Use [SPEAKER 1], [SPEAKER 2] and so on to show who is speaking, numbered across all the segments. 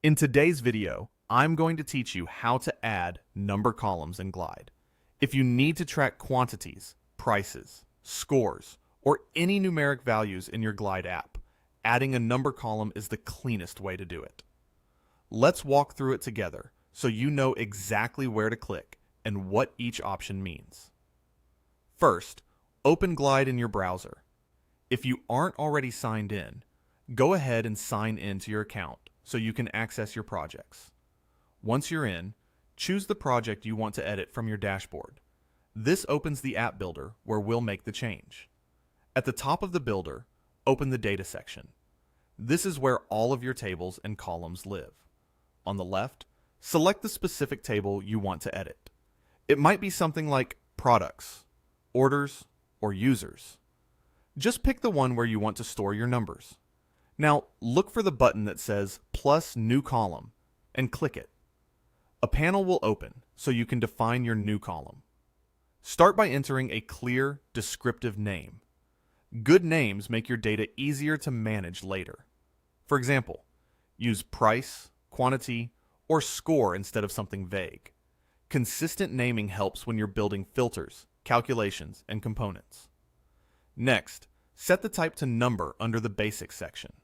[SPEAKER 1] In today's video, I'm going to teach you how to add number columns in Glide. If you need to track quantities, prices, scores, or any numeric values in your Glide app, adding a number column is the cleanest way to do it. Let's walk through it together so you know exactly where to click and what each option means. First, open Glide in your browser. If you aren't already signed in, go ahead and sign in to your account so you can access your projects. Once you're in, choose the project you want to edit from your dashboard. This opens the app builder where we'll make the change. At the top of the builder, open the data section. This is where all of your tables and columns live. On the left, select the specific table you want to edit. It might be something like products, orders, or users. Just pick the one where you want to store your numbers. Now, look for the button that says plus new column and click it. A panel will open so you can define your new column. Start by entering a clear, descriptive name. Good names make your data easier to manage later. For example, use price, quantity, or score instead of something vague. Consistent naming helps when you're building filters, calculations, and components. Next, set the type to number under the basics section.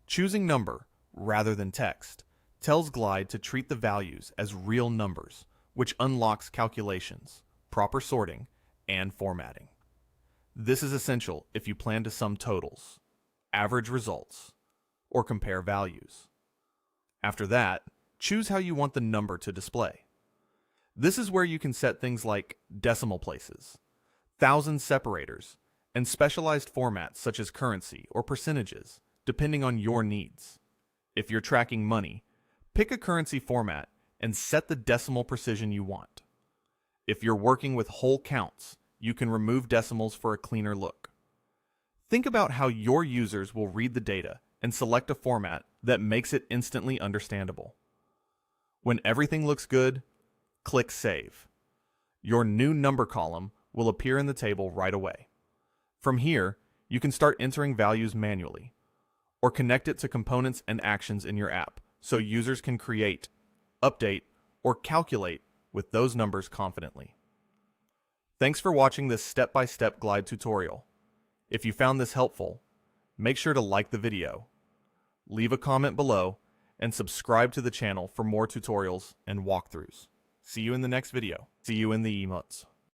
[SPEAKER 1] Choosing number, rather than text, tells Glide to treat the values as real numbers, which unlocks calculations, proper sorting, and formatting. This is essential if you plan to sum totals, average results, or compare values. After that, choose how you want the number to display. This is where you can set things like decimal places, thousand separators, and specialized formats such as currency or percentages, depending on your needs. If you're tracking money, pick a currency format and set the decimal precision you want. If you're working with whole counts, you can remove decimals for a cleaner look. Think about how your users will read the data and select a format that makes it instantly understandable. When everything looks good, click Save. Your new number column will appear in the table right away. From here, you can start entering values manually, or connect it to components and actions in your app so users can create, update, or calculate with those numbers confidently. Thanks for watching this step-by-step Glide tutorial. If you found this helpful, make sure to like the video, leave a comment below, and subscribe to the channel for more tutorials and walkthroughs. See you in the next video. See you in the emotes.